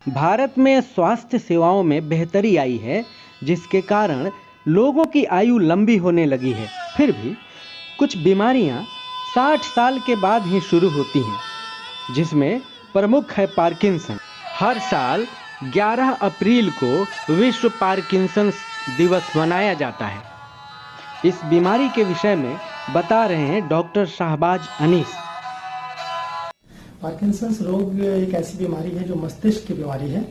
भारत में स्वास्थ्य सेवाओं में बेहतरी आई है, जिसके कारण लोगों की आयु लंबी होने लगी है। फिर भी कुछ बीमारियां 60 साल के बाद ही शुरू होती हैं, जिसमें प्रमुख है पार्किंसन। हर साल 11 अप्रैल को विश्व पार्किंसंस दिवस मनाया जाता है। इस बीमारी के विषय में बता रहे हैं डॉक्टर शाहबाज अनीस। पार्किंसंस रोग एक ऐसी बीमारी है जो मस्तिष्क की बीमारी है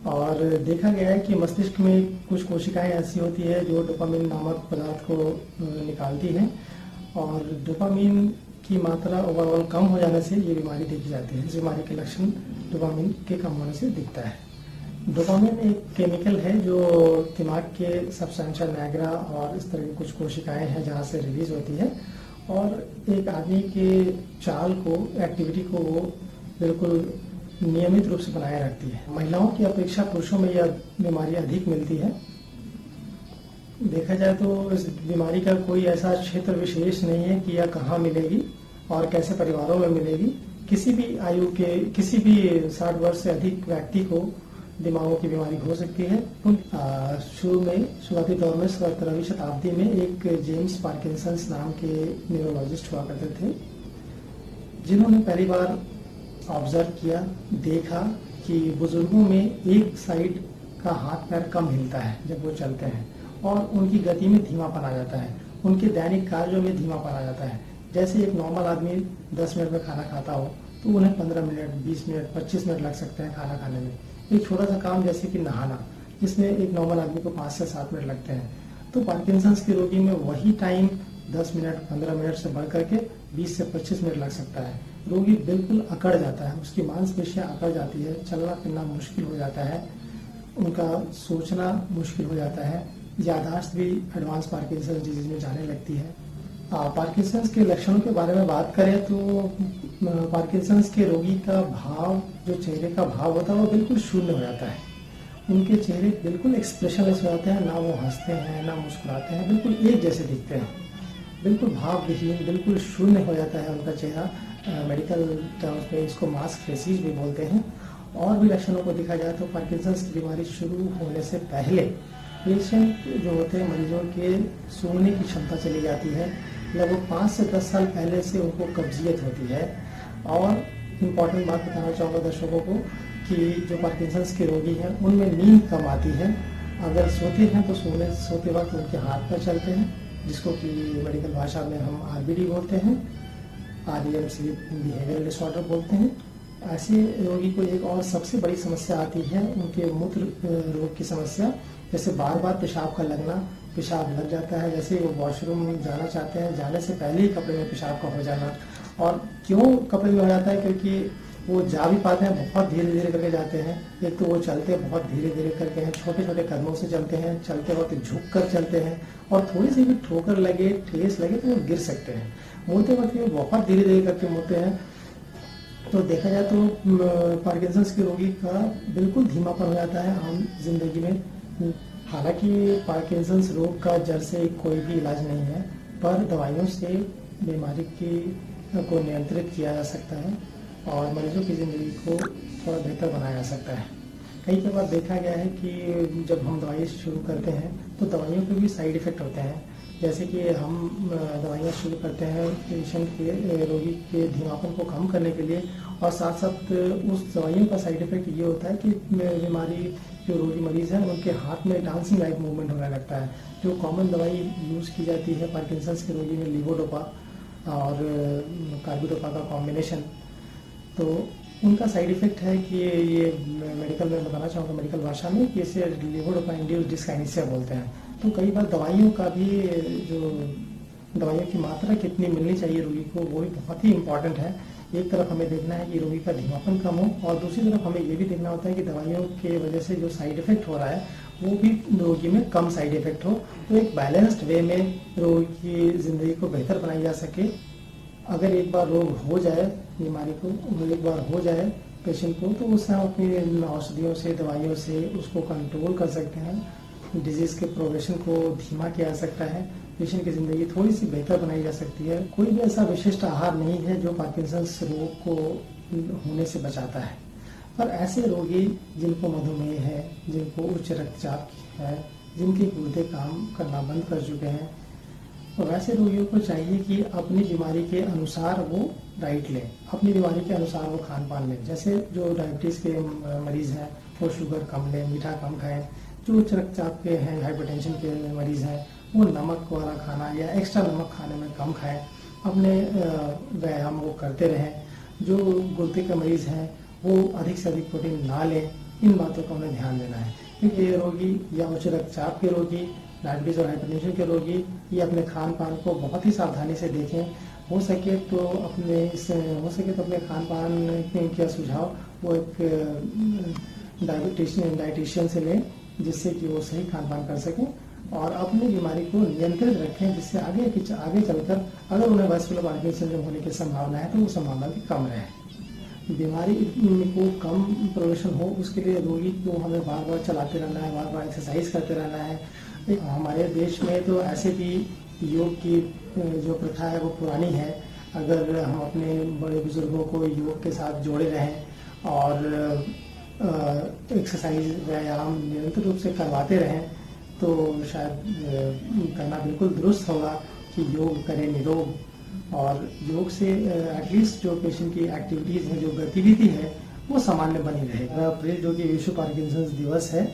और देखा गया है कि मस्तिष्क में कुछ कोशिकाएं ऐसी होती है जो डोपामिन नामक पदार्थ को निकालती हैं और डोपामिन की मात्रा ओवरऑल कम हो जाने से ये बीमारी देखी जाती है। इस बीमारी के लक्षण डोपामिन के कम होने से दिखता है। डोपामिन एक केमिकल है जो दिमाग के सबस्टेंशिया निग्रा और इस तरह की कुछ कोशिकाएं हैं जहाँ से रिलीज होती है और एक आदमी के चाल को, एक्टिविटी को वो बिल्कुल नियमित रूप से बनाए रखती है। महिलाओं की अपेक्षा पुरुषों में यह बीमारी अधिक मिलती है। देखा जाए तो इस बीमारी का कोई ऐसा क्षेत्र विशेष नहीं है कि यह कहाँ मिलेगी और कैसे परिवारों में मिलेगी। किसी भी आयु के, किसी भी 60 वर्ष से अधिक व्यक्ति को दिमागों की बीमारी हो सकती है। शुरुआती दौर में 17वीं शताब्दी में एक जेम्स पार्किंसंस नाम के न्यूरोलॉजिस्ट हुआ करते थे, जिन्होंने पहली बार ऑब्जर्व किया, देखा कि बुजुर्गों में एक साइड का हाथ पैर कम हिलता है जब वो चलते हैं और उनकी गति में धीमापन आ जाता है, उनके दैनिक कार्यों में धीमापन आ जाता है। जैसे एक नॉर्मल आदमी 10 मिनट में खाना खाता हो तो उन्हें 15 मिनट, 20 मिनट, 25 मिनट लग सकते हैं खाना खाने में। एक छोटा सा काम जैसे कि नहाना, जिसमें एक नॉर्मल आदमी को 5 से 7 मिनट लगते हैं, तो पार्किंसंस के रोगी में वही टाइम 10 मिनट, 15 मिनट से बढ़ करके 20 से 25 मिनट लग सकता है। रोगी बिल्कुल अकड़ जाता है, उसकी मांसपेशियां अकड़ जाती है, चलना फिरना मुश्किल हो जाता है, उनका सोचना मुश्किल हो जाता है, याददाश्त भी एडवांस पार्किंसंस डिजीज में जाने लगती है। पार्किंसंस के लक्षणों के बारे में बात करें तो पार्किंसंस के रोगी का भाव, जो चेहरे का भाव होता है, वो बिल्कुल शून्य हो जाता है। उनके चेहरे बिल्कुल एक्सप्रेशनलेस हो जाते हैं, ना वो हंसते हैं ना मुस्कुराते हैं, बिल्कुल एक जैसे दिखते हैं, बिल्कुल भावविहीन, बिल्कुल शून्य हो जाता है उनका चेहरा। मेडिकल टर्म्स में इसको मास्क फेसिस भी बोलते हैं। और भी लक्षणों को देखा जाए तो पार्किंसंस की बीमारी शुरू होने से पहले पेशेंट जो होते हैं, मरीजों के सूंघने की क्षमता चली जाती है। लगभग 5 से 10 साल पहले से उनको कब्जियत होती है। और इम्पॉर्टेंट बात बताना चाहूँगा दर्शकों को कि जो पार्किंसंस के रोगी हैं उनमें नींद कम आती है। अगर सोते हैं तो सोते वक्त उनके हाथ पैर चलते हैं, जिसको कि मेडिकल भाषा में हम आरबीडी बोलते हैं, REM बिहेवियरल डिसऑर्डर बोलते हैं। ऐसे रोगी को एक और सबसे बड़ी समस्या आती है उनके मूत्र रोग की समस्या, जैसे बार बार पेशाब का लगना, पेशाब लग जाता है, जैसे वो वॉशरूम जाना चाहते हैं, जाने से पहले ही कपड़े में पेशाब का हो जाना। और क्यों कपड़े में हो जाता है? क्योंकि वो जा भी पाते हैं, बहुत धीरे धीरे करके जाते हैं। एक तो वो चलते बहुत धीरे धीरे करके हैं, छोटे छोटे कदमों से चलते हैं, चलते वक्त झुक कर चलते हैं और थोड़ी सी भी ठोकर लगे, ठेस लगे तो वो गिर सकते हैं। मुड़ते वक्त भी बहुत धीरे धीरे करके मुड़ते हैं। तो देखा जाए तो पार्किंसंस के रोगी का बिल्कुल धीमापन हो जाता है आम जिंदगी में। हालांकि पार्किंसंस रोग का जड़ से कोई भी इलाज नहीं है, पर दवाइयों से बीमारी को नियंत्रित किया जा सकता है और मरीजों की ज़िंदगी को थोड़ा बेहतर बनाया जा सकता है। कई बार देखा गया है कि जब हम दवाई शुरू करते हैं तो दवाइयों के भी साइड इफ़ेक्ट होते हैं। जैसे कि हम दवाइयाँ शुरू करते हैं पेशेंट के, रोगी के धीमापन को कम करने के लिए, और साथ साथ उस दवाइयों का साइड इफ़ेक्ट ये होता है कि बीमारी जो रोगी मरीज़ हैं उनके हाथ में डांसिंग लाइक मूवमेंट होने लगता है। जो कॉमन दवाई यूज़ की जाती है पार्किंसंस के रोगी में, लीवोडोपा और कार्बिडोपा का कॉम्बिनेशन, तो उनका साइड इफ़ेक्ट है कि ये मेडिकल में बताना चाहूँगा, मेडिकल भाषा में, कि इसे लीवोडोपा इंड्यूस्ड डिस्काइनेसिया बोलते हैं। तो कई बार दवाइयों का भी, जो दवाइयों की मात्रा कितनी मिलनी चाहिए रोगी को, वो भी बहुत ही इम्पॉर्टेंट है। एक तरफ हमें देखना है कि रोगी का धीमापन कम हो और दूसरी तरफ हमें ये भी देखना होता है कि दवाइयों के वजह से जो साइड इफ़ेक्ट हो रहा है वो भी रोगी में कम साइड इफ़ेक्ट हो, तो एक बैलेंस्ड वे में रोगी की ज़िंदगी को बेहतर बनाई जा सके। अगर एक बार रोग हो जाए, बीमारी को एक बार हो जाए पेशेंट को, तो उससे हम अपनी औषधियों से, दवाइयों से उसको कंट्रोल कर सकते हैं। डिजीज़ के प्रोग्रेशन को धीमा किया जा सकता है, पेशेंट की ज़िंदगी थोड़ी सी बेहतर बनाई जा सकती है। कोई भी ऐसा विशिष्ट आहार नहीं है जो पार्किंसंस रोग को होने से बचाता है। पर ऐसे रोगी जिनको मधुमेह है, जिनको उच्च रक्तचाप है, जिनके गुर्दे काम करना बंद कर चुके हैं, तो वैसे रोगियों को चाहिए कि अपनी बीमारी के अनुसार वो डाइट लें, अपनी बीमारी के अनुसार वो खान पान लें। जैसे जो डायबिटीज़ के मरीज़ हैं वो शुगर कम लें, मीठा कम खाएं। जो उच्च रक्तचाप के हैं, हाइपरटेंशन के मरीज़ हैं, वो नमक वाला खाना या एक्स्ट्रा नमक खाने में कम खाएं। अपने व्यायाम वो करते रहें। जो गुर्दे के मरीज़ हैं वो अधिक से अधिक प्रोटीन ना लें। इन बातों का उन्हें ध्यान देना है, क्योंकि ये रोगी या उच्च रक्तचाप के रोगी, डायबिटीज़ और हाइपरटेंशन के रोगी ये अपने खान पान को बहुत ही सावधानी से देखें। हो सके तो अपने खान पान का सुझाव वो एक डाइटिशियन से लें, जिससे कि वो सही खान पान कर सकें और अपनी बीमारी को नियंत्रित रखें, जिससे आगे चलकर अगर उन्हें वैस्कुलर पार्किंसन सिंड्रोम होने की संभावना है तो वो संभावना भी कम रहे। बीमारी को कम प्रोग्रेशन हो उसके लिए रोगी को हमें बार बार चलाते रहना है, बार बार एक्सरसाइज करते रहना है। हमारे देश में तो ऐसे भी योग की जो प्रथा है वो पुरानी है। अगर हम अपने बड़े बुजुर्गों को योग के साथ जोड़े रहें और एक्सरसाइज व्यायाम निरंतर रूप से करवाते रहें तो शायद करना बिल्कुल दुरुस्त होगा कि योग करें निरोग। और योग से एटलीस्ट जो पेशेंट की एक्टिविटीज़ है, जो गतिविधि है, वो सामान्य बनी रहे। 12 अप्रैल जो कि विश्व पार्किंसंस दिवस है,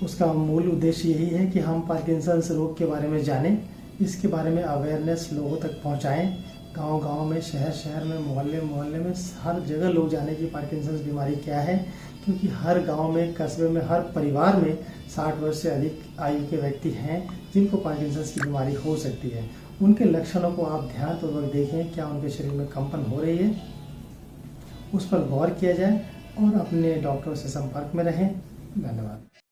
उसका मूल उद्देश्य यही है कि हम पार्किंसंस रोग के बारे में जानें, इसके बारे में अवेयरनेस लोगों तक पहुंचाएं। गांव-गांव में, शहर में, मोहल्ले में हर जगह लोग जाने कि पार्किंसंस बीमारी क्या है, क्योंकि हर गांव में, कस्बे में, हर परिवार में 60 वर्ष से अधिक आयु के व्यक्ति हैं जिनको पार्किंसंस की बीमारी हो सकती है। उनके लक्षणों को आप ध्यानपूर्वक देखें, क्या उनके शरीर में कंपन हो रही है, उस पर गौर किया जाए और अपने डॉक्टर से संपर्क में रहें। धन्यवाद।